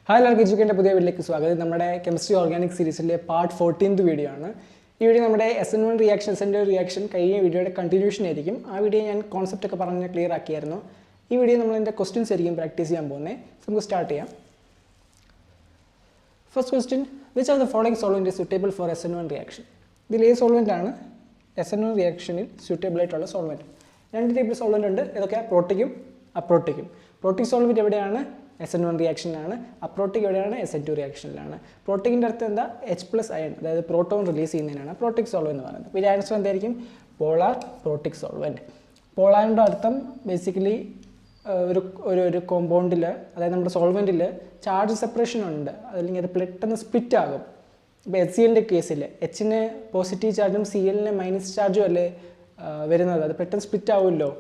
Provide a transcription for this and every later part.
Hi എല്ലാവർക്കും എഡ്യൂക്കേഷൻ്റെ പുതിയ വീഡിയോയിലേക്ക് സ്വാഗതം. നമ്മുടെ കെമിസ്ട്രി ഓർഗാനിക് സീരീസിലെ പാർട്ട് 14th വീഡിയോ ആണ്. ഈ വീഡിയോ നമ്മുടെ SN1 റിയാക്ഷൻ SN2 റിയാക്ഷൻ കഴിഞ്ഞ വീഡിയോയുടെ കണ്ടിന്യൂഷൻ ആയിരിക്കും. ആ വീഡിയോ ഞാൻ കോൺസെപ്റ്റ് ഒക്കെ പറഞ്ഞ് ക്ലിയർ ആക്കിയായിരുന്നു. ഈ വീഡിയോ നമ്മൾ എൻ്റെ ക്വസ്റ്റ്യൻസ് ആയിരിക്കും പ്രാക്ടീസ് ചെയ്യാൻ പോകുന്നത്. നമുക്ക് സ്റ്റാർട്ട് ചെയ്യാം. First question, which are the following solvent is suitable for SN1 reaction? ഇതിൽ ഏത് സോൾവെൻ്റ് ആണ് SN1 റിയാക്ഷനിൽ സ്യൂട്ടബിൾ ആയിട്ടുള്ള സോൾവെൻറ്റ്? രണ്ട് ടൈപ്പ് സോൾവെൻ്റ് ഉണ്ട്. ഇതൊക്കെ പ്രോട്ടിക്കും അപ്രോട്ടിക്കും. പ്രോട്ടിക് സോൾവെൻറ്റ് എവിടെയാണ്? SN1 റിയാക്ഷനിലാണ്. അപ്രോട്ടിക് എവിടെയാണ്? SN2 റിയാക്ഷനിലാണ്. പ്രോട്ടിക്കിൻ്റെ അർത്ഥം എന്താ? H+ അയൺ, അതായത് പ്രോട്ടോൺ റിലീസ് ചെയ്യുന്നതിനാണ് പ്രോട്ടിക് സോൾവെൻ്റ് എന്ന് പറയുന്നത്. അപ്പോൾ ഇതിൻ്റെ ആൻസർ എന്തായിരിക്കും? Polar protic solvent. പോളാറിൻ്റെ അർത്ഥം ബേസിക്കലി ഒരു കോമ്പൗണ്ടിൽ, അതായത് നമ്മുടെ സോൾവെൻറ്റിൽ ചാർജ് സെപ്പറേഷൻ ഉണ്ട്, അല്ലെങ്കിൽ അത് പെട്ടെന്ന് സ്പ്ലിറ്റ് ആകും. ഇപ്പോൾ HCl കേസിൽ Hന് പോസിറ്റീവ് ചാർജും Clന് മൈനസ് ചാർജും അല്ലേ വരുന്നത്, അത് പെട്ടെന്ന് സ്പ്ലിറ്റ് ആവുമല്ലോ.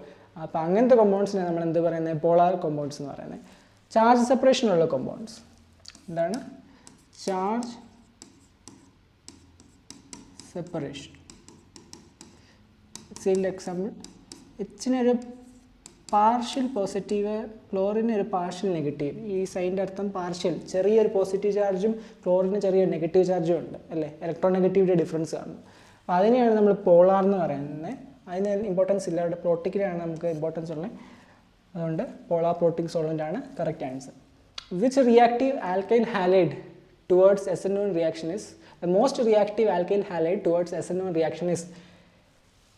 അപ്പോൾ അങ്ങനത്തെ കോമ്പൗണ്ട്സിനെ നമ്മൾ എന്ത് പറയുന്നത്? പോളാർ കോമ്പൗണ്ട്സ് എന്ന് പറയുന്നത്. ചാർജ് സെപ്പറേഷനുള്ള കോമ്പൗണ്ട്സ് എന്താണ്? Charge separation. HClൻ്റെ എക്സാമ്പിൾ, Hനൊരു പാർഷ്യൽ പോസിറ്റീവ്, ക്ലോറിന് ഒരു പാർഷ്യൽ നെഗറ്റീവ്. ഈ സൈൻ്റെ അർത്ഥം പാർഷ്യൽ, ചെറിയൊരു പോസിറ്റീവ് ചാർജും ക്ലോറിന് ചെറിയൊരു നെഗറ്റീവ് ചാർജും ഉണ്ട് അല്ലേ, ഇലക്ട്രോൺ നെഗറ്റിവിറ്റി ഡിഫറൻസ് കാണും. അപ്പോൾ അതിനെയാണ് നമ്മൾ പോളാർ എന്ന് പറയുന്നത്. അതിന് ഇമ്പോർട്ടൻസ് ഇല്ല, അവിടെ പ്രോട്ടിക്കിലാണ് നമുക്ക് ഇമ്പോർട്ടൻസ് ഉള്ളത്. അതുകൊണ്ട് പോളാർ പ്രോട്ടിക് സോൾവെൻ്റ് ആണ് correct answer. Which reactive alkyl halide towards SN1 reaction is the most reactive alkyl halide towards SN1 reaction is?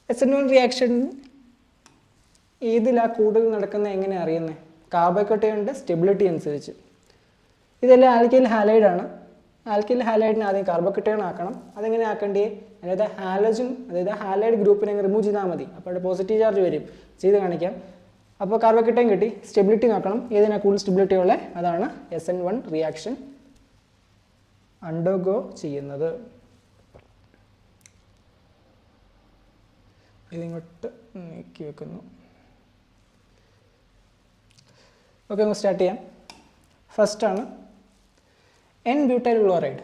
SN1 reaction ഏതിലാണ് കൂടുതൽ നടക്കുന്നത് എങ്ങനെ അറിയുന്നത്? കാർബോക്കട്ടയുടെ സ്റ്റെബിലിറ്റി അനുസരിച്ച്. ഇതെല്ലാം ആൽക്കൈൽ ഹാലൈഡാണ്. ആൽക്കൈൽ ഹാലൈഡിനെ ആദ്യം കാർബോക്കട്ടയൺ ആക്കണം. അതെങ്ങനെ ആക്കേണ്ടേ? അതായത് ഹാലജൻ, അതായത് ഹാലൈഡ് ഗ്രൂപ്പിനെ റിമൂവ് ചെയ്താൽ മതി. അപ്പോൾ അവിടെ പോസിറ്റീവ് ചാർജ് വരും. ചെയ്ത് കാണിക്കാം. അപ്പോൾ കാർബോക്കട്ടയൺ കിട്ടി. സ്റ്റെബിലിറ്റി നോക്കണം, ഏതിനാണ് കൂടുതൽ സ്റ്റെബിലിറ്റി ഉള്ളത്? അതാണ് SN1 റിയാക്ഷൻ അണ്ടർഗോ ചെയ്യുന്നത്. ഇതിങ്ങോട്ട് നീക്കി വെക്കുന്നു. ഓക്കെ, നമുക്ക് സ്റ്റാർട്ട് ചെയ്യാം. ഫസ്റ്റാണ് N-ബ്യൂട്ടൈൽ ക്ലോറൈഡ്.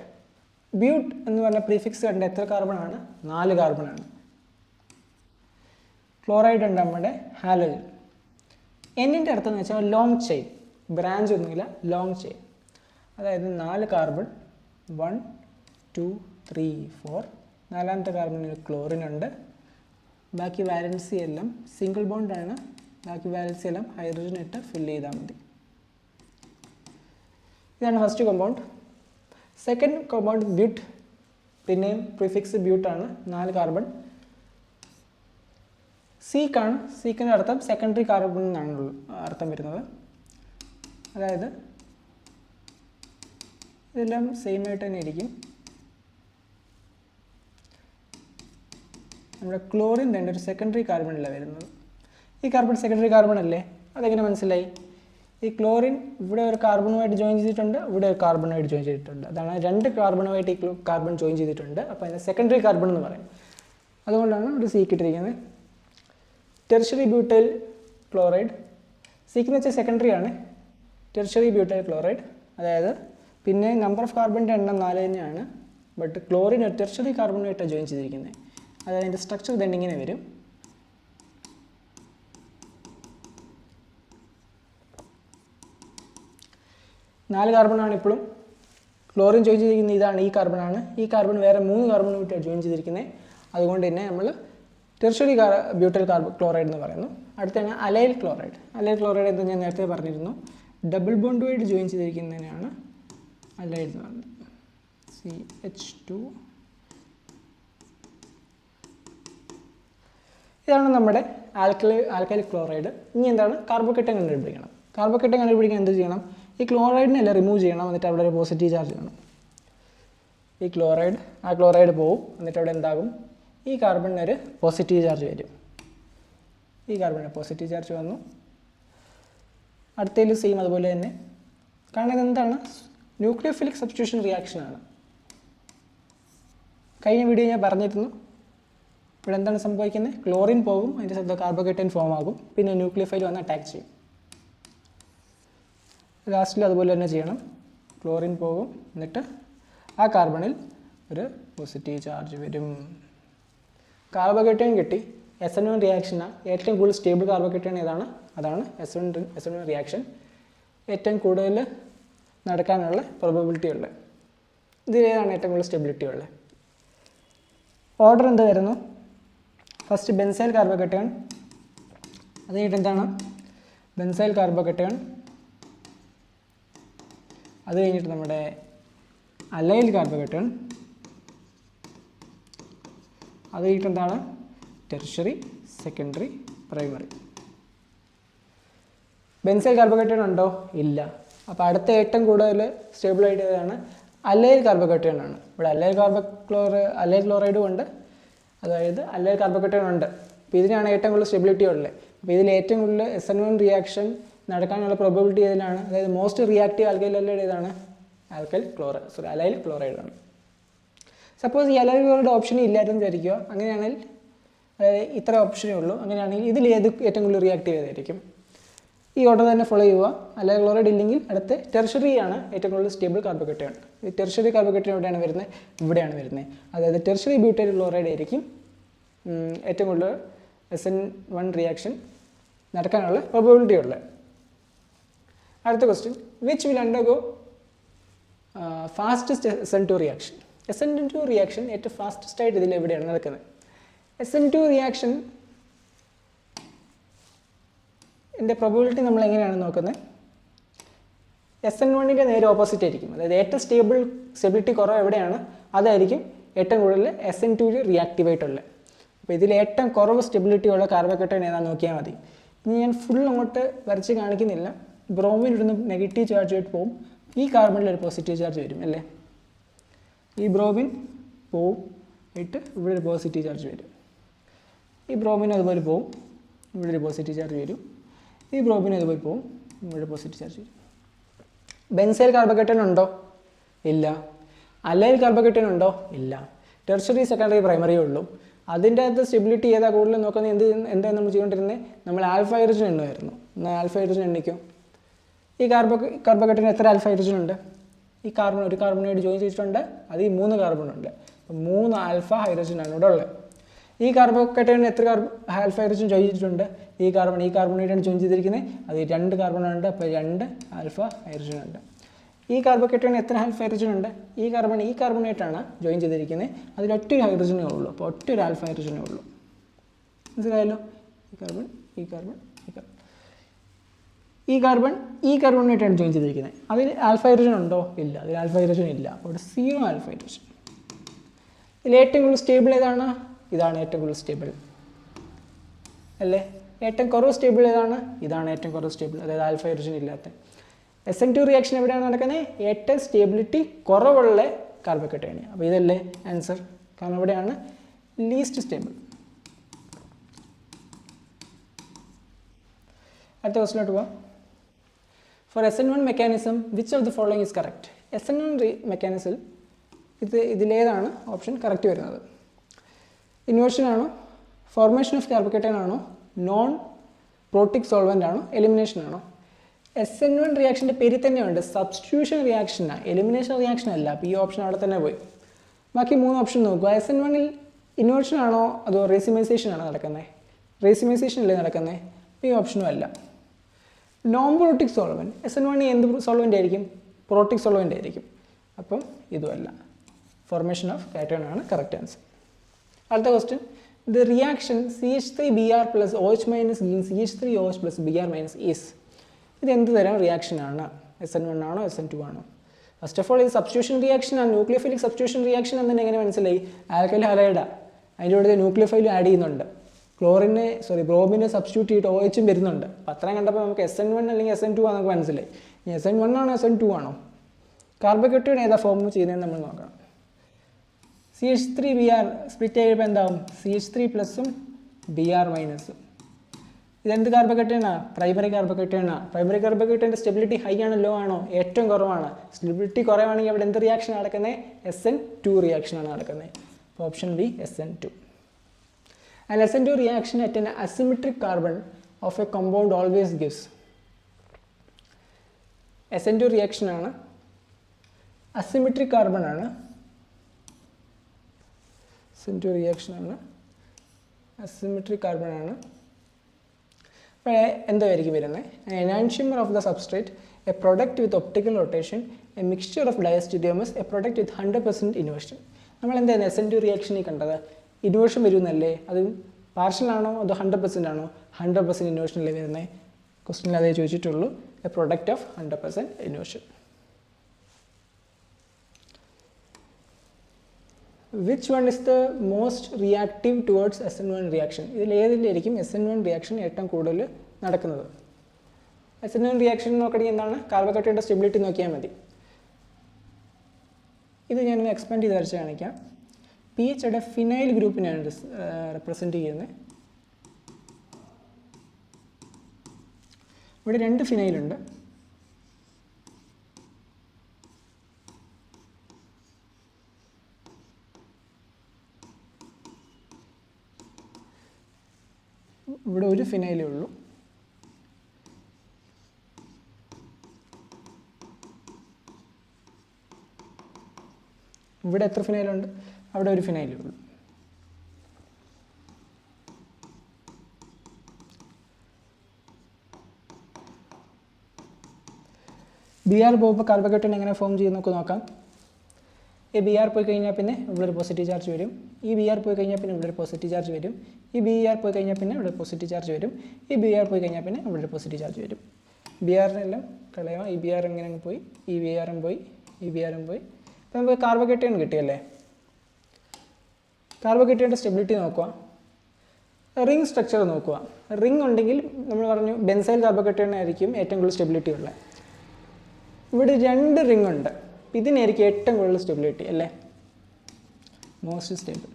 ബ്യൂട്ട് എന്ന് പറഞ്ഞ പ്രീഫിക്സ് കണ്ട എത്ര കാർബൺ ആണ്? 4 കാർബൺ ആണ്. ക്ലോറൈഡ് ഉണ്ട് നമ്മുടെ ഹാലജൻ. Nൻ്റെ അർത്ഥം എന്ന് വെച്ചാൽ ലോങ് ചെയിൻ, ബ്രാഞ്ച് ഒന്നുമില്ല, ലോങ് ചെയിൻ. അതായത് 4 കാർബൺ, 1 2 3 4. നാലാമത്തെ കാർബണിൽ ക്ലോറിൻ ഉണ്ട്. ബാക്കി വാലൻസി എല്ലാം സിംഗിൾ ബോണ്ടാണ്. ബാക്കി വാലൻസി എല്ലാം ഹൈഡ്രജൻ ഇട്ട് ഫില്ല് ചെയ്താൽ മതി. ഇതാണ് ഫസ്റ്റ് കോമ്പൗണ്ട്. സെക്കൻഡ് കോമ്പൗണ്ട് ബ്യൂട്ട്, പിന്നെയും പ്രിഫിക്സ് ബ്യൂട്ടാണ്, 4 കാർബൺ. സീക്കാണ്. സീക്കിൻ്റെ അർത്ഥം സെക്കൻഡറി കാർബൺ എന്നാണ് അർത്ഥം വരുന്നത്. അതായത് ഇതെല്ലാം സെയിം ആയിട്ട് തന്നെ ഇരിക്കും. നമ്മുടെ ക്ലോറിൻ തന്നെ ഒരു സെക്കൻഡറി കാർബണിലാണ് വരുന്നത്. ഈ കാർബൺ സെക്കൻഡറി കാർബൺ അല്ലേ? അതെങ്ങനെ മനസ്സിലായി? ഈ ക്ലോറിൻ ഇവിടെ ഒരു കാർബണുമായിട്ട് ജോയിൻ ചെയ്തിട്ടുണ്ട്, ഇവിടെ ഒരു കാർബണുമായിട്ട് ജോയിൻ ചെയ്തിട്ടുണ്ട്. അതാണ് 2 കാർബണുമായിട്ട് ഈ കാർബൺ ജോയിൻ ചെയ്തിട്ടുണ്ട്. അപ്പോൾ അതിനെ സെക്കൻഡറി കാർബൺ എന്ന് പറയും. അതുകൊണ്ടാണ് ഒരു സീക്കിട്ടിരിക്കുന്നത്. Tertiary butyl chloride. സീക്കെന്ന് വെച്ചാൽ സെക്കൻഡറി ആണ്. ടെർഷ്യറി ബ്യൂട്ടൈൽ ക്ലോറൈഡ്, അതായത് പിന്നെ നമ്പർ ഓഫ് കാർബണിൻ്റെ എണ്ണം 4 തന്നെയാണ്. ബട്ട് ക്ലോറിൻ ഒരു ടെർഷ്യറി കാർബണുമായിട്ടാണ് ജോയിൻ ചെയ്തിരിക്കുന്നത്. അതായത് അതിൻ്റെ സ്ട്രക്ചർ തന്നെ ഇങ്ങനെ വരും. നാല് കാർബണാണ് ഇപ്പോഴും. ക്ലോറിൻ ജോയിൻ ചെയ്തിരിക്കുന്നത് ഇതാണ്, ഈ കാർബണാണ്. ഈ കാർബൺ വേറെ 3 കാർബണുമായിട്ടാണ് ജോയിൻ ചെയ്തിരിക്കുന്നത്. അതുകൊണ്ട് തന്നെ നമ്മൾ ടെർഷ്യറി ബ്യൂട്ടൈൽ ക്ലോറൈഡ് എന്ന് പറയുന്നു. അടുത്താണ് അലൈൽ ക്ലോറൈഡ്. അലൈൽ ക്ലോറൈഡ് എന്ന് ഞാൻ നേരത്തെ പറഞ്ഞിരുന്നു, ഡബിൾ ബോണ്ടുമായിട്ട് ജോയിൻ ചെയ്തിരിക്കുന്നതിനാണ് അലൈഡ് എന്ന് പറയുന്നത്. CH2. ഇതാണ് നമ്മുടെ ആൽക്കൈൽ ക്ലോറൈഡ്. ഇനി എന്താണ്? കാർബോക്കട്ടയൺ കണ്ടുപിടിക്കണം. കാർബോക്കട്ടയൺ കണ്ടുപിടിക്കാൻ എന്ത് ചെയ്യണം? ഈ ക്ലോറൈഡിനെല്ലാം റിമൂവ് ചെയ്യണം. എന്നിട്ട് അവിടെ ഒരു പോസിറ്റീവ് ചാർജ് വേണം. ഈ ക്ലോറൈഡ് പോവും. എന്നിട്ട് അവിടെ എന്താകും? ഈ കാർബണിന് ഒരു പോസിറ്റീവ് ചാർജ് വരും. ഈ കാർബണിന് പോസിറ്റീവ് ചാർജ് വന്നു. അടുത്തതിൽ സെയിം അതുപോലെ തന്നെ. കാരണം ഇതെന്താണ്? ന്യൂക്ലിയോഫിലിക് സബ്സ്റ്റിറ്റ്യൂഷൻ റിയാക്ഷനാണ്. കഴിഞ്ഞ വീഡിയോ ഞാൻ പറഞ്ഞിരുന്നു. ഇവിടെ എന്താണ് സംഭവിക്കുന്നത്? ക്ലോറിൻ പോകും, അതിൻ്റെ ശബ്ദം കാർബോക്കട്ടയൺ ഫോം ആകും, പിന്നെ ന്യൂക്ലിയോഫൈൽ വന്ന് അറ്റാക്ക് ചെയ്യും. ലാസ്റ്റിൽ അതുപോലെ തന്നെ ചെയ്യണം. ക്ലോറിൻ പോകും, എന്നിട്ട് ആ കാർബണിൽ ഒരു പോസിറ്റീവ് ചാർജ് വരും. കാർബോക്കട്ടയൺ കിട്ടി. SN1 റിയാക്ഷനാണ്. ഏറ്റവും കൂടുതൽ സ്റ്റേബിൾ കാർബോക്കട്ടയൺ ഏതാണ്? അതാണ് SN1 റിയാക്ഷൻ. ഏറ്റവും കൂടുതൽ നടക്കാനുള്ള പ്രോബബിലിറ്റി ഉള്ളത്. ഇതിലേതാണ് ഏറ്റവും കൂടുതൽ സ്റ്റെബിലിറ്റി ഉള്ളത്? ഓർഡർ എന്ത് വരുന്നു? ഫസ്റ്റ് ബെൻസൈൽ കാർബോകേറ്റയോൺ, അത് കഴിഞ്ഞിട്ട് എന്താണ് ബെൻസൈൽ കാർബോകേറ്റയോൺ, അത് കഴിഞ്ഞിട്ട് നമ്മുടെ അലൈൽ കാർബോകേറ്റയോൺ, അത് കഴിഞ്ഞിട്ട് എന്താണ് ടെർഷ്യറി, സെക്കൻഡറി, പ്രൈമറി. ബെൻസൈൽ കാർബോകേറ്റയോൺ ഉണ്ടോ? ഇല്ല. അപ്പോൾ അടുത്ത ഏറ്റവും കൂടുതൽ സ്റ്റേബിൾ ആയിട്ടാണ് അലൈൽ കാർബോകേറ്റയോൺ ആണ്. ഇവിടെ അലൈൽ ക്ലോറൈഡും ഉണ്ട്, അതായത് അലൈൽ കാർബോകേറ്റയോൺ ഉണ്ട്. അപ്പോൾ ഇതിനാണ് ഏറ്റവും കൂടുതൽ സ്റ്റെബിലിറ്റി ഉള്ളത്. അപ്പോൾ ഇതിൽ ഏറ്റവും കൂടുതൽ SN1 റിയാക്ഷൻ നടക്കാനുള്ള പ്രോബബിലിറ്റി ഏതിനാണ്? അതായത് മോസ്റ്റ് റിയാക്റ്റീവ് ആൽക്കൈൽ ഏതാണ്? അലൈൽ ക്ലോറൈഡ് ആണ്. സപ്പോസ് ഈ അലൈൽ ക്ലോറൈഡ് ഓപ്ഷൻ ഇല്ലായിരുന്നു വിചാരിക്കുക. അങ്ങനെയാണെങ്കിൽ ഇത്ര ഓപ്ഷനേ ഉള്ളൂ. അങ്ങനെയാണെങ്കിൽ ഇതിൽ ഏത് ഏറ്റവും കൂടുതൽ റിയാക്റ്റീവ് ഏതായിരിക്കും? ഈ ഓർഡർ തന്നെ ഫോളോ ചെയ്യുക. അലൈൽ ക്ലോറൈഡ് ഇല്ലെങ്കിൽ അടുത്ത് ടെർഷ്യറി ആണ് ഏറ്റവും കൂടുതൽ സ്റ്റേബിൾ കാർബോകേറ്റയോൺ. ഈ ടെർഷ്യറി കാർബോകേറ്റയോൺ എവിടെയാണ് വരുന്നത്? ഇവിടെയാണ് വരുന്നത്. അതായത് ടെർഷ്യറി ബ്യൂട്ടൈൽ ക്ലോറൈഡ് ആയിരിക്കും ഏറ്റവും കൂടുതൽ SN1 റിയാക്ഷൻ നടക്കാനുള്ള പ്രോബബിലിറ്റി ഉള്ളത്. അടുത്ത question, which will undergo fastest SN2 reaction? SN2 reaction ഏറ്റവും ഫാസ്റ്റസ്റ്റ് ആയിട്ട് ഇതിൽ എവിടെയാണ് നടക്കുന്നത്? SN2 റിയാക്ഷൻ ഇതിൻ്റെ പ്രോബബിലിറ്റി നമ്മൾ എങ്ങനെയാണ് നോക്കുന്നത്? SN1ൻ്റെ നേരെ ഓപ്പോസിറ്റ് ആയിരിക്കും. അതായത് ഏറ്റവും സ്റ്റെബിലിറ്റി കുറവ് എവിടെയാണ് അതായിരിക്കും ഏറ്റവും കൂടുതൽ SN2 റിയാക്റ്റീവായിട്ടുള്ളത്. അപ്പോൾ ഇതിൽ ഏറ്റവും കുറവ് സ്റ്റെബിലിറ്റി ഉള്ള കാർബോകേറ്റയോൺ ഏതാണെന്ന് നോക്കിയാൽ മതി. ഇനി ഞാൻ ഫുൾ അങ്ങോട്ട് വരച്ച് കാണിക്കുന്നില്ല. ബ്രോമിൻ ഇവിടുന്ന് നെഗറ്റീവ് ചാർജ് ആയിട്ട് പോകും, ഈ കാർബണിൽ ഒരു പോസിറ്റീവ് ചാർജ് വരും അല്ലേ? ഈ ബ്രോമിൻ പോവും ആയിട്ട് ഇവിടെ ഒരു പോസിറ്റീവ് ചാർജ് വരും. ഈ ബ്രോമിൻ അതുപോലെ പോവും, ഇവിടെ ഒരു പോസിറ്റീവ് ചാർജ് വരും. ഈ ബ്രോമിൻ അതുപോലെ പോവും, ഇവിടെ പോസിറ്റീവ് ചാർജ് വരും. ബെൻസൈൽ കാർബോകേറ്റയോൺ ഉണ്ടോ? ഇല്ല. അലൈൽ കാർബോകേറ്റയോൺ ഉണ്ടോ? ഇല്ല. ടെർഷ്യറി, സെക്കൻഡറി, പ്രൈമറിയേ ഉള്ളൂ. അതിൻ്റെ അകത്ത് സ്റ്റെബിലിറ്റി ഏതാ കൂടുതൽ നോക്കുന്നത്? എന്താണ് നമ്മൾ ചെയ്തുകൊണ്ടിരുന്നത്? നമ്മൾ ആൽഫ ഹൈഡ്രജൻ എണ്ണുമായിരുന്നു. എന്നാൽ ആൽഫ ഹൈഡ്രജൻ എണ്ണിക്കും. ഈ കാർബോകേറ്റയോൺ എത്ര ആൽഫ ഹൈഡ്രജൻ ഉണ്ട്? ഈ കാർബൺ ഒരു കാർബണായിട്ട് ജോയിൻ ചെയ്തിട്ടുണ്ട്, അത് ഈ 3 കാർബണുണ്ട്. അപ്പോൾ 3 ആൽഫ ഹൈഡ്രജനാണ് ഇവിടെ ഉള്ളത്. ഈ കാർബോകേറ്റയോൺ എത്ര ആൽഫ ഹൈഡ്രജൻ ജോയിൻ ചെയ്തിട്ടുണ്ട്? ഈ കാർബണായിട്ടാണ് ജോയിൻ ചെയ്തിരിക്കുന്നത്, അത് 2 കാർബണുണ്ട്. അപ്പോൾ 2 ആൽഫ ഹൈഡ്രജൻ ഉണ്ട്. ഈ കാർബോകേറ്റയോൺ എത്ര ആൽഫ ഹൈഡ്രജൻ ഉണ്ട്? ഈ കാർബണായിട്ടാണ് ജോയിൻ ചെയ്തിരിക്കുന്നത്, അതിൽ ഒറ്റൊരു ഹൈഡ്രജനേ ഉള്ളൂ. അപ്പോൾ ഒറ്റൊരു ആൽഫ ഹൈഡ്രജനേ ഉള്ളൂ. മനസ്സിലായല്ലോ? ഈ കാർബണായിട്ടാണ് ജോയിൻ ചെയ്തിരിക്കുന്നത്, അതിൽ ആൽഫ ഹൈഡ്രജൻ ഉണ്ടോ? ഇല്ല. അതിൽ ആൽഫ ഹൈഡ്രജൻ ഇല്ല. അപ്പോൾ 0 ആൽഫ ഹൈഡ്രജൻ. ഇതിൽ ഏറ്റവും കൂടുതൽ സ്റ്റേബിൾ ഏതാണ്? ഇതാണ് ഏറ്റവും കൂടുതൽ സ്റ്റേബിൾ അല്ലേ? ഏറ്റവും കുറവ് സ്റ്റേബിൾ ഏതാണ്? ഇതാണ് ഏറ്റവും കുറവ് സ്റ്റേബിൾ, അതായത് ആൽഫ ഹൈഡ്രജൻ ഇല്ലാത്ത. SN2 റിയാക്ഷൻ എവിടെയാണ് നടക്കുന്നത്? ഏറ്റവും സ്റ്റേബിലിറ്റി കുറവുള്ള കാർബോകേറ്റയോൺ. അപ്പോൾ ഇതല്ലേ ആൻസർ? കാരണം ഇവിടെയാണ് ലീസ്റ്റ് സ്റ്റേബിൾ. അടുത്ത ക്വസ്റ്റിലോട്ട് പോവാം. For SN1 mechanism which of the following is correct? SN1 മെക്കാനിസിൽ ഇതിലേതാണ് ഓപ്ഷൻ കറക്റ്റ് വരുന്നത്? ഇൻവേർഷൻ ആണോ, ഫോർമേഷൻ ഓഫ് കാർബോകേറ്റയോൺ ആണോ, നോൺ പ്രോട്ടിക് സോൾവൻ്റ് ആണോ, എലിമിനേഷൻ ആണോ? SN1 റിയാക്ഷൻ്റെ പേരിൽ തന്നെയുണ്ട് സബ്സ്റ്റിറ്റ്യൂഷൻ റിയാക്ഷനാണ്, എലിമിനേഷൻ റിയാക്ഷൻ അല്ല. അപ്പോൾ ഈ ഓപ്ഷൻ അവിടെ തന്നെ പോയി. ബാക്കി 3 ഓപ്ഷൻ നോക്കുക. SN1ൽ ഇൻവേർഷൻ ആണോ അതോ റേസിമൈസേഷൻ ആണോ നടക്കുന്നത്? റേസിമൈസേഷൻ അല്ലേ നടക്കുന്നത്? ഈ ഓപ്ഷനും അല്ല. നോൺ പ്രോട്ടിക് സോൾവൻറ്റ്, SN1 എന്ത് സോൾവൻ്റ് ആയിരിക്കും? പ്രോട്ടിക് സോൾവൻ്റ് ആയിരിക്കും. അപ്പം ഇതുമല്ല. ഫോർമേഷൻ ഓഫ് കാറ്റയോൺ ആണ് കറക്റ്റ് ആൻസർ. അടുത്ത question, the reaction CH3Br plus OH minus CH3OH plus Br minus is. ഇത് എന്ത് തരം റിയാക്ഷൻ ആണ്? SN1 ആണോ SN2 ആണോ? ഫസ്റ്റ് ഓഫ് ഓൾ ഇത് സബ്സ്റ്റിറ്റ്യൂഷൻ റിയാക്ഷൻ ആണ്, ന്യൂക്ലിയോഫിലിക് സബ്സ്റ്റിറ്റ്യൂഷൻ റിയാക്ഷൻ എന്ന് എങ്ങനെ മനസ്സിലായി? ആൽക്കൈൽ ഹലൈഡാ, അതിൻ്റെ കൂടെ ന്യൂക്ലിയോഫൈലും ആഡ് ചെയ്യുന്നുണ്ട്. ബ്രോമിനെ സബ്സ്റ്റിറ്റ്യൂട്ട് ചെയ്തിട്ട് OH വരുന്നുണ്ട്. അപ്പോൾ അത്രയും കണ്ടപ്പോൾ നമുക്ക് SN1 അല്ലെങ്കിൽ SN2 ആണെന്നൊക്കെ മനസ്സിലായി. ഇനി SN1 ആണോ SN2 ആണോ? കാർബോകേറ്റയോൺ ഏതാ ഫോം ചെയ്യുന്നതെന്ന് നമ്മൾ നോക്കണം. CH3Br സ്പ്ലിറ്റ് ചെയ്യുമ്പോൾ എന്താവും? CH3 പ്ലസും Br മൈനസും. ഇതെന്ത് കാർബോകേറ്റയോണാണ്? പ്രൈമറി കാർബോകേറ്റയോണാണ്. പ്രൈമറി കാർബോകേറ്റയോണിൻ്റെ സ്റ്റെബിലിറ്റി ഹൈ ആണോ ലോ ആണോ? ഏറ്റവും കുറവാണ്. സ്റ്റെബിലിറ്റി കുറവാണെങ്കിൽ അവിടെ എന്ത് റിയാക്ഷൻ നടക്കുന്നത്? SN2 റിയാക്ഷനാണ് നടക്കുന്നത്. അപ്പോൾ option B SN2. An SN2 reaction at an asymmetric carbon of a compound always gives. SN2 reaction ആണ്, അസിമെട്രിക് കാർബൺ ആണ്. SN2 റിയാക്ഷൻ ആണ്, അസിമെട്രിക് കാർബൺ ആണ്. അപ്പോൾ എന്തായിരിക്കും വരുന്നത്? Enantiomer of the substrate a product with optical rotation, a mixture of diastereomers, a product with 100% inversion. നമ്മൾ എന്തായിരുന്നു SN2 റിയാക്ഷനിൽ കണ്ടത്? ഇൻവേർഷൻ വരുമെന്നല്ലേ? അത് പാർഷ്യൽ ആണോ അതോ 100% ആണോ? 100% ഇൻവേർഷനല്ലേ വരുന്നത്? ക്വസ്റ്റ്യനിൽ അതേ ചോദിച്ചിട്ടുള്ളൂ. A product of 100% inversion. Which one is the most reactive towards SN1 reaction? ഇതിൽ ഏതിലായിരിക്കും SN1 റിയാക്ഷൻ ഏറ്റവും കൂടുതൽ നടക്കുന്നത്? SN1 റിയാക്ഷൻ നോക്കണമെങ്കിൽ എന്താണ്? കാർബോഹൈഡ്രേറ്റിൻ്റെ സ്റ്റെബിലിറ്റി നോക്കിയാൽ മതി. ഇത് ഞാനൊന്ന് എക്സ്പാൻഡ് ചെയ്ത് വരച്ച് കാണിക്കാം. PH യുടെ ഫിനൈൽ ഗ്രൂപ്പിനെയാണ് റെപ്രസെൻറ്റ് ചെയ്യുന്നത്. ഇവിടെ 2 ഫിനൈലുണ്ട്. ഇവിടെ ഒരു ഫിനൈലേ ഉള്ളൂ. ഇവിടെ എത്ര ഫിനൈലുണ്ട്? അവിടെ ഒരു ഫിനൈലേ ഉള്ളൂ. BR പോകുമ്പോൾ കാർബോഹൈഡ്രേറ്റ് എങ്ങനെ ഫോം ചെയ്യുന്നൊക്കെ നോക്കാം. ഈ BR പോയി കഴിഞ്ഞാൽ പിന്നെ ഇവിടെ ഒരു പോസിറ്റീവ് ചാർജ് വരും. ഈ BR പോയി കഴിഞ്ഞാൽ പിന്നെ ഇവിടെ ഒരു പോസിറ്റീവ് ചാർജ് വരും. ഈ BR പോയി കഴിഞ്ഞാൽ പിന്നെ ഇവിടെ പോസിറ്റീവ് ചാർജ് വരും. ഈ BR പോയി കഴിഞ്ഞാൽ പിന്നെ ഇവിടെ ഒരു പോസിറ്റീവ് ചാർജ് വരും. BRനെല്ലാം കളയാം. ഈ BR ഇങ്ങനെ പോയി, ഈ BRും പോയി, ഈ BRും പോയി. അപ്പോൾ നമുക്ക് കാർബോഹൈഡ്രേറ്റ് കിട്ടിയല്ലേ? കാർബോഹൈഡ്രേറ്റിൻ്റെ സ്റ്റെബിലിറ്റി നോക്കുക. റിംഗ് സ്ട്രക്ചർ നോക്കുക. റിംഗ് ഉണ്ടെങ്കിൽ നമ്മൾ പറഞ്ഞു ബെൻസൈൽ കാർബോഹൈഡ്രേറ്റിനായിരിക്കും ഏറ്റവും കൂടുതൽ സ്റ്റെബിലിറ്റി ഉള്ളത്. ഇവിടെ 2 റിംഗ് ഉണ്ട്. ഇതിനായിരിക്കും ഏറ്റവും കൂടുതൽ സ്റ്റെബിലിറ്റി അല്ലേ? Most stable.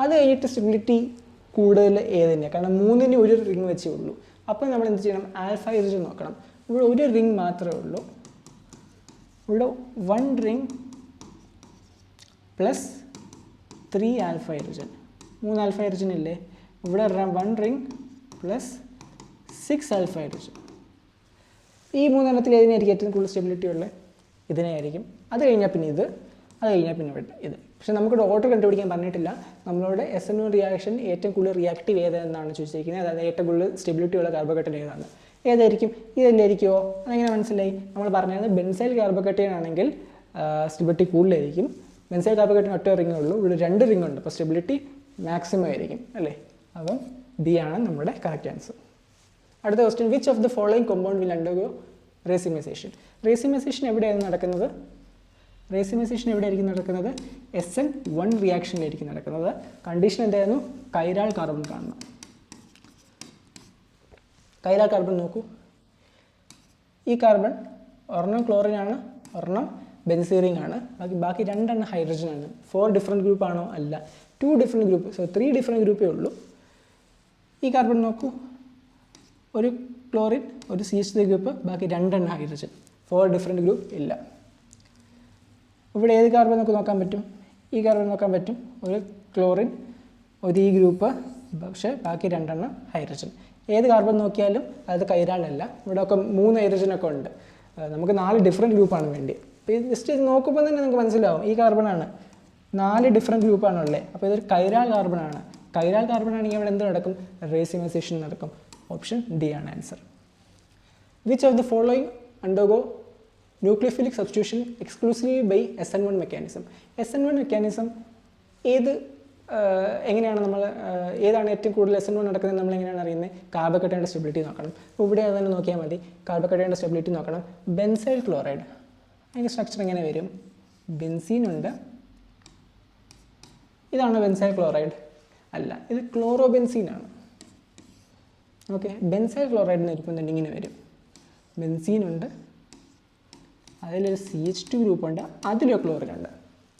അത് കഴിഞ്ഞിട്ട് സ്റ്റെബിലിറ്റി കൂടുതൽ ഏതന്നെയാണ്? കാരണം 3ന് ഒരു റിംഗ് വെച്ചേ ഉള്ളൂ. അപ്പോൾ നമ്മൾ എന്ത് ചെയ്യണം? ആൽഫ ഹൈഡ്രജൻ നോക്കണം. ഇവിടെ ഒരു റിംഗ് മാത്രമേ ഉള്ളൂ. ഇവിടെ 1 ring plus 3 alpha hydrogen. 3 alpha hydrogen ഇല്ലേ? ഇവിടെ 1 റിംഗ് പ്ലസ് 6 ആൽഫ ഹൈഡ്രജൻ. ഈ 3 ഏതിനായിരിക്കും ഏറ്റവും കൂടുതൽ സ്റ്റെബിലിറ്റി ഉള്ളത്? ഇതിനായിരിക്കും. അത് കഴിഞ്ഞാൽ പിന്നെ ഇത്, അത് കഴിഞ്ഞാൽ പിന്നെ ഇത്. പക്ഷേ നമുക്കിവിടെ ഓർഡർ കണ്ടുപിടിക്കാൻ പറഞ്ഞിട്ടില്ല. നമ്മളോട് SN1 റിയാക്ഷൻ ഏറ്റവും കൂടുതൽ റിയാക്റ്റീവ് ഏതാണെന്നാണ് ചോദിച്ചിരിക്കുന്നത്. അതായത് ഏറ്റവും കൂടുതൽ സ്റ്റെബിലിറ്റി ഉള്ള കാർബോഹൈഡ്രേറ്റ് ഏതാണ്? ഏതായിരിക്കും? ഇതല്ലായിരിക്കുമോ? അതെങ്ങനെ മനസ്സിലായി? നമ്മൾ പറഞ്ഞത് ബെൻസൈൽ കാർബോഹൈഡ്രേറ്റ് ആണെങ്കിൽ സ്റ്റെബിലിറ്റി കൂടുതലായിരിക്കും. ബെൻസൈൽ കാർബോഹൈഡ്രേറ്റിന് ഒറ്റ റിംഗ് ഉള്ളൂ. ഇവിടെ 2 റിംഗ് ഉണ്ട്. അപ്പോൾ സ്റ്റെബിലിറ്റി മാക്സിമം ആയിരിക്കും അല്ലേ? അപ്പം B ആണ് നമ്മുടെ കറക്റ്റ് ആൻസർ. അടുത്ത question, which of the following compound will undergo racemization? Racemization എവിടെയാണ് നടക്കുന്നത്? റേസിമൈസേഷൻ എവിടെയായിരിക്കും നടക്കുന്നത്? SN1 റിയാക്ഷനിലായിരിക്കും നടക്കുന്നത്. കണ്ടീഷൻ എന്തായിരുന്നു? കൈരാൾ കാർബൺ കാണണം. കൈരാൾ കാർബൺ നോക്കൂ. ഈ കാർബൺ ഒരെണ്ണം ക്ലോറിൻ ആണ്, ഒരെണ്ണം ബെൻസീറിൻ ആണ്. ബാക്കി 2 ഹൈഡ്രജൻ ആണ്. 4 ഡിഫറെൻറ്റ് ഗ്രൂപ്പ് ആണോ? അല്ല, 2 ഡിഫറെൻറ്റ് ഗ്രൂപ്പ്. 3 ഡിഫറെൻറ്റ് ഗ്രൂപ്പേ ഉള്ളൂ. ഈ കാർബൺ നോക്കൂ. ഒരു ക്ലോറിൻ, ഒരു CH3 ഗ്രൂപ്പ്, ബാക്കി 2 ഹൈഡ്രജൻ. 4 ഡിഫറെൻറ്റ് ഗ്രൂപ്പ് ഇല്ല. ഇവിടെ ഏത് കാർബൺ നമുക്ക് നോക്കാൻ പറ്റും? ഈ കാർബൺ നോക്കാൻ പറ്റും. ഒരു ക്ലോറിൻ, ഒരു ഈ ഗ്രൂപ്പ്, പക്ഷേ ബാക്കി 2 ഹൈഡ്രജൻ. ഏത് കാർബൺ നോക്കിയാലും അത് കൈരാളല്ല. ഇവിടെ ഒക്കെ 3 ഹൈഡ്രജനൊക്കെ ഉണ്ട്. നമുക്ക് 4 ഡിഫറെൻറ്റ് ഗ്രൂപ്പാണ് വേണ്ടി. അപ്പോൾ ഇത് ജസ്റ്റ് ഇത് നോക്കുമ്പോൾ തന്നെ നിങ്ങൾക്ക് മനസ്സിലാവും ഈ കാർബണാണ്. 4 ഡിഫറെൻറ്റ് ഗ്രൂപ്പാണുള്ളത്. അപ്പോൾ ഇതൊരു കൈരാൾ കാർബണാണ്. കൈരാൾ കാർബൺ ആണെങ്കിൽ ഇവിടെ എന്ത് നടക്കും? റേസിമൈസേഷൻ നടക്കും. ഓപ്ഷൻ D ആണ് answer. Which of the following undergo nucleophilic substitution exclusively by SN1 mechanism? SN1 mechanism എങ്ങനെയാണ് നമ്മൾ ഏതാണ് ഏറ്റവും കൂടുതൽ SN1 നടക്കുന്നത് നമ്മൾ എങ്ങനെയാണ് അറിയുന്നത്? കാർബോഹൈഡ്രേറ്റിൻ്റെ സ്റ്റെബിലിറ്റി നോക്കണം. അപ്പോൾ ഇവിടെ അതന്നെ നോക്കിയാൽ മതി. കാർബോഹൈഡ്രേറ്റിൻ്റെ സ്റ്റെബിലിറ്റി നോക്കണം. ബെൻസൈൽ ക്ലോറൈഡ്, അതിൻ്റെ സ്ട്രക്ചർ എങ്ങനെ വരും? ബെൻസീനുണ്ട്. ഇതാണ് ബെൻസൈൽ ക്ലോറൈഡ്? അല്ല, ഇത് ക്ലോറോബെൻസീനാണ്. ഓക്കെ, ബെൻസൈൽ ക്ലോറൈഡിന് ഇരിക്കുന്നുണ്ട് ഇങ്ങനെ വരും. ബെൻസീനുണ്ട്, അതിലൊരു CH2 ഗ്രൂപ്പുണ്ട്, അതിലൊരു ക്ലോറിൻ ഉണ്ട്.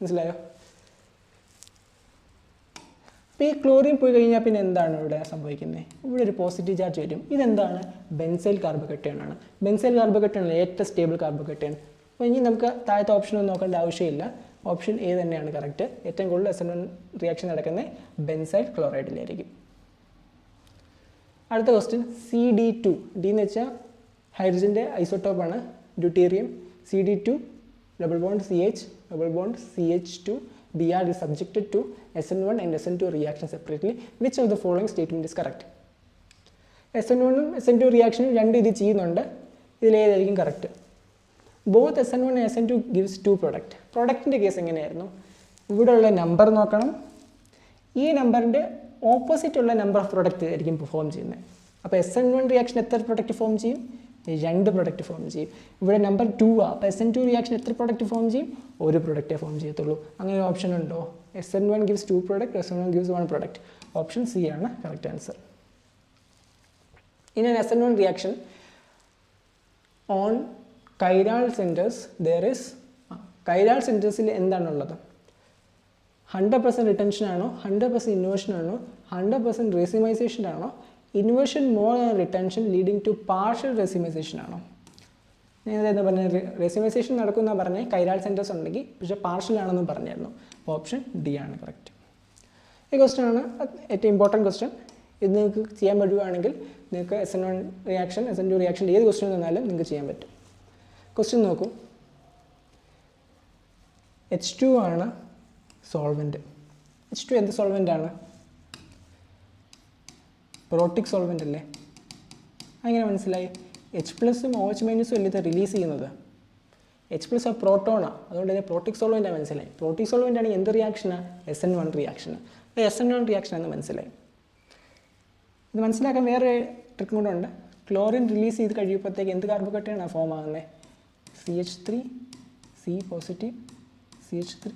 മനസ്സിലായോ? അപ്പോൾ ഈ ക്ലോറിൻ പോയി കഴിഞ്ഞാൽ പിന്നെ എന്താണ് ഇവിടെ സംഭവിക്കുന്നത്? ഇവിടെ ഒരു പോസിറ്റീവ് ചാർജ് വരും. ഇതെന്താണ്? ബെൻസൈൽ കാർബോഹൈഡ്രേറ്റ് ആണ്. ബെൻസൈൽ കാർബോഹൈഡ്രേറ്റ് ആണ് ഏറ്റവും സ്റ്റേബിൾ കാർബോഹൈഡ്രേറ്റ് ആണ്. അപ്പോൾ ഇനി നമുക്ക് താഴത്തെ ഓപ്ഷനൊന്നും നോക്കേണ്ട ആവശ്യമില്ല. ഓപ്ഷൻ A തന്നെയാണ് കറക്റ്റ്. ഏറ്റവും കൂടുതൽ SN1 റിയാക്ഷൻ നടക്കുന്നത് ബെൻസൈൽ ക്ലോറൈഡിലായിരിക്കും. അടുത്ത ക്വസ്റ്റ്യൻ, CD2. D എന്ന് വെച്ചാൽ ഹൈഡ്രജൻ്റെ ഐസോട്ടോപ്പാണ്, deuterium. CD2 double bond CH double bond CH2 Br is subjected to SN1 and SN2 reaction separately. Which of the following statement is correct? SN1 ഉം SN2 റിയാക്ഷനും രണ്ട് ഇത് ചെയ്യുന്നുണ്ട്. ഇതിലേതായിരിക്കും correct? Both SN1 and SN2 gives 2 product. പ്രൊഡക്റ്റിൻ്റെ case എങ്ങനെയായിരുന്നു? ഇവിടെയുള്ള number നോക്കണം, ഈ നമ്പറിൻ്റെ ഓപ്പോസിറ്റ് ഉള്ള നമ്പർ ഓഫ് പ്രൊഡക്റ്റ് ആയിരിക്കും പെർഫോം ചെയ്യുന്നത്. അപ്പോൾ SN1 റിയാക്ഷൻ എത്ര പ്രൊഡക്റ്റ് ഫോം ചെയ്യും? 2 പ്രൊഡക്റ്റ് ഫോം ചെയ്യും. ഇവിടെ നമ്പർ 2 ആ, അപ്പോൾ SN2 റിയാക്ഷൻ എത്ര പ്രൊഡക്റ്റ് ഫോം ചെയ്യും? 1 പ്രൊഡക്റ്റേ ഫോം ചെയ്യത്തുള്ളൂ. അങ്ങനെ ഒരു ഓപ്ഷൻ ഉണ്ടോ? SN1 gives 2 product, SN1 gives 1 product. Option C ആണ് correct answer. In an SN1 reaction on chiral centers there is chiral centersil എന്താണുള്ളത്? 100% റിട്ടൻഷൻ ആണോ, 100% ഇൻവേർഷൻ ആണോ, 100% റെസിമൈസേഷൻ ആണോ, inversion more than retention leading to partial racemization ആണോ? ഞാൻ എന്താ പറഞ്ഞത്? റെസിമൈസേഷൻ നടക്കുന്ന പറഞ്ഞാൽ കൈരാൾ സെൻറ്റേഴ്സ് ഉണ്ടെങ്കിൽ, പക്ഷേ പാർഷ്യൽ ആണെന്ന് പറഞ്ഞായിരുന്നു. അപ്പോൾ ഓപ്ഷൻ ഡി ആണ് കറക്റ്റ്. ഈ ക്വസ്റ്റ്യൻ ആണ് ഏറ്റവും ഇമ്പോർട്ടൻറ്റ് ക്വസ്റ്റ്യൻ. ഇത് നിങ്ങൾക്ക് ചെയ്യാൻ പറ്റുകയാണെങ്കിൽ നിങ്ങൾക്ക് SN1 റിയാക്ഷൻ SN2 റിയാക്ഷൻ ഏത് ക്വസ്റ്റ്യൻ തന്നാലും നിങ്ങൾക്ക് ചെയ്യാൻ പറ്റും. ക്വസ്റ്റ്യൻ നോക്കൂ. H2 ആണ് സോൾവെൻറ്റ്. H2 എന്ത് സോൾവെൻ്റ് ആണ്? പ്രോട്ടിക് സോൾവെൻ്റ് അല്ലേ? അങ്ങനെ മനസ്സിലായി. H+ഉം OH- അല്ലേ ഇത് റിലീസ് ചെയ്യുന്നത്? H+ ആ പ്രോട്ടോണാണ്, അതുകൊണ്ട് തന്നെ പ്രോട്ടിക് സോൾവെൻ്റാണ് മനസ്സിലായി. പ്രോട്ടിക് സോൾവെൻ്റ് ആണെങ്കിൽ എന്ത് റിയാക്ഷനാണ്? SN1 റിയാക്ഷനാണ്. അപ്പോൾ SN1 റിയാക്ഷൻ എന്ന് മനസ്സിലായി. ഇത് മനസ്സിലാക്കാൻ വേറെ ട്രിക്കും കൂടെ ഉണ്ട്. ക്ലോറിൻ റിലീസ് ചെയ്ത് കഴിയുമ്പോഴത്തേക്ക് എന്ത് കാർബോക്കറ്റയാണ് ഫോം ആകുന്നത്? CH3 C positive CH3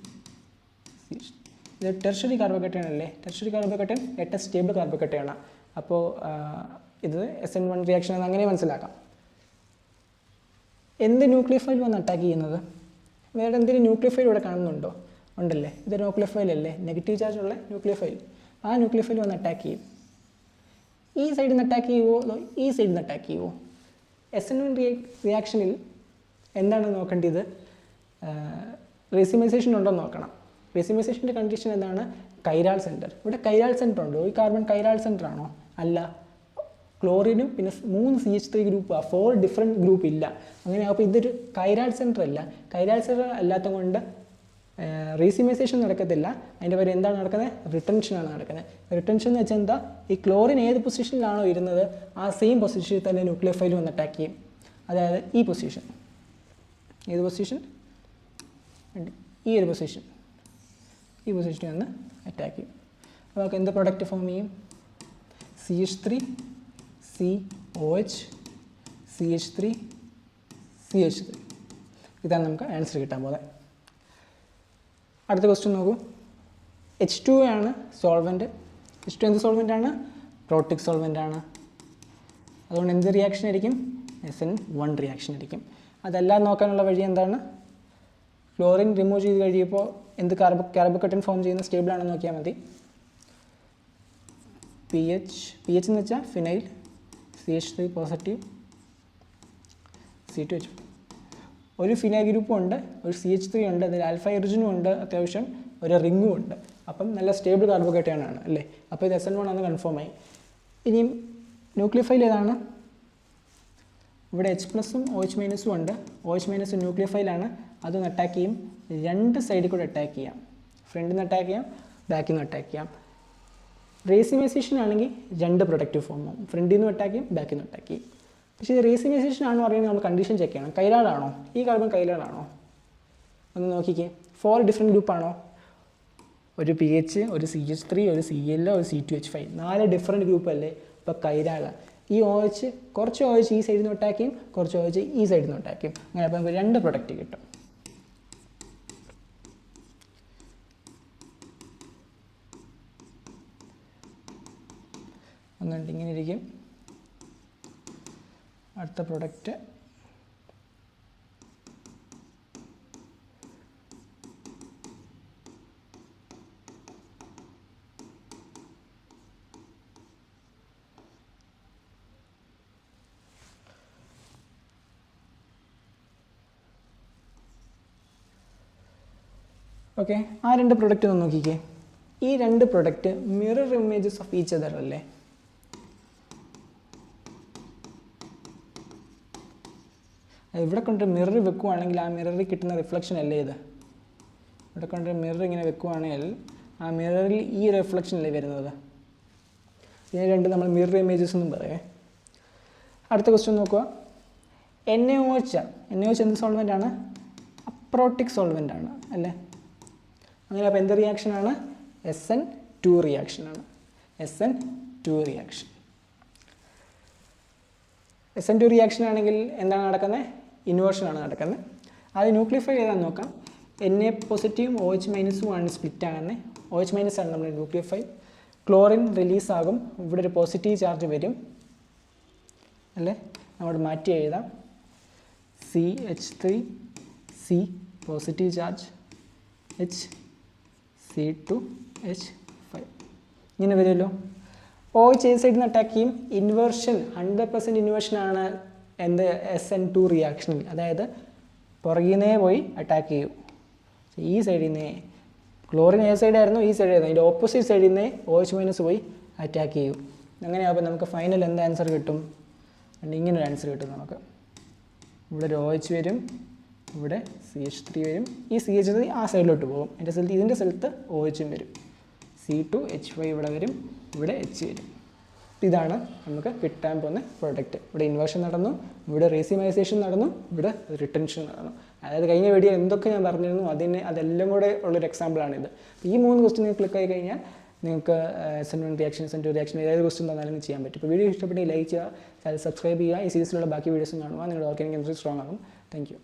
CH. ഇത് ടെർഷറി കാർബോക്കറ്റയാണല്ലേ? ടെർഷറി കാർബോക്കറ്റൻ ഏറ്റവും സ്റ്റേബിൾ കാർബോക്കറ്റയാണ്. അപ്പോൾ ഇത് SN1 റിയാക്ഷൻ എന്ന് അങ്ങനെ മനസ്സിലാക്കാം. എന്ത് ന്യൂക്ലിയോഫൈൽ വന്ന് അറ്റാക്ക് ചെയ്യുന്നത്? വേറെ എന്തെങ്കിലും ന്യൂക്ലിയോഫൈൽ ഇവിടെ കാണുന്നുണ്ടോ? ഉണ്ടല്ലേ, ഇത് ന്യൂക്ലിയോഫൈൽ അല്ലേ? നെഗറ്റീവ് ചാർജ് ഉള്ള ന്യൂക്ലിയോഫൈൽ. ആ ന്യൂക്ലിയോഫൈൽ വന്ന് അറ്റാക്ക് ചെയ്യും. ഈ സൈഡിൽ നിന്ന് അറ്റാക്ക് ചെയ്യുമോ അതോ ഈ സൈഡിൽ നിന്ന് അറ്റാക്ക് ചെയ്യുമോ? SN1 റിയാക്ഷനിൽ എന്താണ് നോക്കേണ്ടത്? റെസിമൈസേഷൻ ഉണ്ടോ എന്ന് നോക്കണം. റെസിമൈസേഷൻ്റെ കണ്ടീഷൻ എന്താണ്? കൈരാൾ സെൻറ്റർ. ഇവിടെ കൈരാൾ സെൻറ്റർ ഉണ്ടോ? ഈ കാർബൺ കൈരാൾ സെൻറ്റർ ആണോ? അല്ല. ക്ലോറിനും പിന്നെ 3 CH3 ഗ്രൂപ്പ്, 4 ഡിഫറെൻറ്റ് ഗ്രൂപ്പ് ഇല്ല. അങ്ങനെ അപ്പോൾ ഇതൊരു കൈരാൾ സെൻറ്റർ അല്ല. കൈരാൾ സെൻറ്റർ അല്ലാത്തത് കൊണ്ട് റീസിമൈസേഷൻ നടക്കത്തില്ല. അതിൻ്റെ പേര് എന്താണ് നടക്കുന്നത്? റിട്ടൻഷനാണ് നടക്കുന്നത്. റിട്ടൻഷൻ എന്ന് വെച്ചാൽ എന്താ? ഈ ക്ലോറിൻ ഏത് പൊസിഷനിലാണോ ഇരുന്നത് ആ സെയിം പൊസിഷനിൽ തന്നെ ന്യൂക്ലിയോഫൈൽ വന്ന് അറ്റാക്ക് ചെയ്യും. അതായത് ഈ പൊസിഷൻ, ഏത് പൊസിഷൻ? ഈ ഒരു പൊസിഷൻ, ഈ പൊസിഷനിൽ വന്ന് അറ്റാക്ക് ചെയ്യും. അപ്പോൾ നമുക്ക് എന്ത് പ്രൊഡക്റ്റ് ഫോം ചെയ്യും? CH3 COH CH3 CH3. ഇതാണ് നമുക്ക് ആൻസർ കിട്ടാൻ പോകുന്നത്. അടുത്ത ക്വസ്റ്റ്യൻ നോക്കൂ. H2 ആണ് സോൾവെൻറ്റ്. H2 എന്ത് സോൾവെൻ്റ് ആണ്? പ്രോട്ടിക് സോൾവെൻ്റ് ആണ്. അതുകൊണ്ട് എന്ത് റിയാക്ഷൻ ആയിരിക്കും? SN1 റിയാക്ഷൻ ആയിരിക്കും. അതെല്ലാം നോക്കാനുള്ള വഴി എന്താണ്? ക്ലോറിൻ റിമൂവ് ചെയ്ത് കഴിയുമ്പോൾ എന്ത് കാർബോക്കറ്റൻ ഫോം ചെയ്യുന്ന സ്റ്റേബിൾ ആണെന്ന് നോക്കിയാൽ മതി. PH എന്ന് വെച്ചാൽ ഫിനൈൽ CH3 പോസിറ്റീവ് C2H. ഒരു ഫിനൈൽ ഗ്രൂപ്പും ഉണ്ട്, ഒരു CH3 ഉണ്ട്, അതിൽ ആൽഫ ഹൈഡ്രജനും ഉണ്ട്, അത്യാവശ്യം ഒരു റിങ്ങും ഉണ്ട്. അപ്പം നല്ല സ്റ്റേബിൾ കാർബോക്കറ്റയാണ് അല്ലേ? അപ്പോൾ ഇത് SN1 ആണെന്ന് കൺഫേം ആയി. ഇനിയും ന്യൂക്ലിയോഫൈൽ ഏതാണ്? ഇവിടെ H+ഉം OH- ഉണ്ട്. OH- ന്യൂക്ലിയോഫൈലാണ്. അതൊന്ന് അറ്റാക്ക് ചെയ്യും. 2 സൈഡിൽ കൂടെ അറ്റാക്ക് ചെയ്യാം. ഫ്രണ്ടിൽ നിന്ന് അറ്റാക്ക് ചെയ്യാം, ബാക്കിൽ നിന്ന് അറ്റാക്ക് ചെയ്യാം. റേസിമൈസേഷൻ ആണെങ്കിൽ 2 പ്രൊഡക്റ്റ് ഫോം ആവും. ഫ്രണ്ടിൽ നിന്ന് അറ്റാക്ക് ചെയ്യും, ബാക്കിൽ നിന്ന് അറ്റാക്ക് ചെയ്യും. പക്ഷേ ഇത് റേസിമൈസേഷൻ ആണെന്ന് പറയുന്നത് നമ്മൾ കണ്ടീഷൻ ചെക്ക് ചെയ്യണം. കൈരാളാണോ? ഈ കാർബൺ കൈരാളാണോ? ഒന്ന് നോക്കിക്കേ. 4 ഡിഫറെൻറ്റ് ഗ്രൂപ്പാണോ? ഒരു PH, ഒരു CH3, ഒരു Cl, ഒരു C2H5. 4 ഡിഫറെൻറ്റ് ഗ്രൂപ്പ് അല്ലേ? അപ്പോൾ കൈരാള. ഈ OH കുറച്ച് OH ഈ സൈഡിൽ നിന്ന് അറ്റാക്ക് ചെയ്യും, കുറച്ച് OH ഈ സൈഡിൽ നിന്ന് അറ്റാക്ക് ചെയ്യും. അങ്ങനെ അപ്പോൾ നമുക്ക് 2 പ്രൊഡക്റ്റ് കിട്ടും. ഒന്നുണ്ട് ഇങ്ങനെ ഇരിക്കും. അടുത്ത പ്രൊഡക്റ്റ് ഓക്കെ. ആ 2 പ്രൊഡക്റ്റ് ഒന്ന് നോക്കിക്കേ. ഈ 2 product mirror images of each other അല്ലേ? ഇവിടെ കൊണ്ട് മിറർ വെക്കുവാണെങ്കിൽ ആ മിററിൽ കിട്ടുന്ന റിഫ്ലക്ഷൻ അല്ലേ ഇത്? ഇവിടെ കൊണ്ട് മിറർ ഇങ്ങനെ വെക്കുവാണെങ്കിൽ ആ മിററിൽ ഈ റിഫ്ലക്ഷൻ അല്ലേ വരുന്നത്? ഇതിനെ 2 നമ്മൾ മിറർ ഇമേജസ് എന്നും പറയേ. അടുത്ത ക്വസ്റ്റ്യൻ നോക്കുക. NaOH എന്ത് സോൾവെൻ്റ് ആണ്? അപ്രോട്ടിക് സോൾവെൻ്റ് ആണ് അല്ലേ? അങ്ങനെ അപ്പോൾ എന്ത് റിയാക്ഷനാണ്? SN2 റിയാക്ഷനാണ്. SN2 reaction. SN2 reaction ആണെങ്കിൽ എന്താണ് നടക്കുന്നത്? ഇൻവേർഷനാണ് നടക്കുന്നത്. അത് ന്യൂക്ലിഫൈ ചെയ്താൽ നോക്കാം. Na പോസിറ്റീവും OH മൈനസും ആണ് സ്പ്ലിറ്റ് ആകുന്നത്. OH മൈനസ് ആണ് നമ്മൾ ന്യൂക്ലിഫൈ. ക്ലോറിൻ റിലീസാകും. ഇവിടെ ഒരു പോസിറ്റീവ് ചാർജ് വരും അല്ലേ? അങ്ങോട്ട് മാറ്റി എഴുതാം. CH3C പോസിറ്റീവ് ചാർജ്, C2H5 ഇങ്ങനെ വരുമല്ലോ. OH ഏത് സൈഡിൽ നിന്ന് അറ്റാക്ക് ചെയ്യും? ഇൻവേർഷൻ, 100% ഇൻവേർഷനാണ് എന്ത് SN2 റിയാക്ഷനിൽ. അതായത് പുറകിൽ നിന്നേ പോയി അറ്റാക്ക് ചെയ്യും. ഈ സൈഡിൽ നിന്നേ, ക്ലോറിൻ ഏത് സൈഡായിരുന്നു? ഈ സൈഡായിരുന്നു. അതിൻ്റെ ഓപ്പോസിറ്റ് സൈഡിൽ നിന്നേ OH മൈനസ് പോയി അറ്റാക്ക് ചെയ്യും. അങ്ങനെയാകുമ്പോൾ നമുക്ക് ഫൈനൽ എന്ത് ആൻസർ കിട്ടും? ഇങ്ങനൊരു ആൻസർ കിട്ടും നമുക്ക്. ഇവിടെ ഒരു OH വരും, ഇവിടെ CH3 വരും. ഈ CH3 ആ സൈഡിലോട്ട് പോകും. ഇതിൻ്റെ സ്ഥലത്ത് OH വരും. C2H5 ഇവിടെ വരും, ഇവിടെ H വരും. ഇതാണ് നമുക്ക് കിട്ടാൻ പോകുന്ന പ്രോഡക്റ്റ്. ഇവിടെ ഇൻവേർഷൻ നടന്നു, ഇവിടെ റേസിമൈസേഷൻ നടന്നു, ഇവിടെ റിട്ടൻഷൻ നടന്നു. അതായത് കഴിഞ്ഞ വീഡിയോ എന്തൊക്കെ ഞാൻ പറഞ്ഞിരുന്നു അതെല്ലാം കൂടെ ഉള്ളൊരു എക്സാമ്പിളാണിത്. ഈ 3 ക്വസ്റ്റ്യൻ നിങ്ങൾ ക്ലിക്ക് ആയി കഴിഞ്ഞാൽ നിങ്ങൾക്ക് SN1 റിയാക്ഷൻ, SN2 റിയാക്ഷൻ ഏത് ക്വസ്റ്റ്യൻ തന്നാലും ചെയ്യാൻ പറ്റും. ഇപ്പോൾ വീഡിയോ ഇഷ്ടപ്പെട്ടെങ്കിൽ ലൈക്ക് ചെയ്യുക, സബ്സ്ക്രൈബ് ചെയ്യുക. ഈ സീരീസിലുള്ള ബാക്കി വീഡിയോസും കാണുക. നിങ്ങളുടെ ഓർഗാനിക് കെമിസ്ട്രി സ്ട്രോങ് ആകും. Thank you.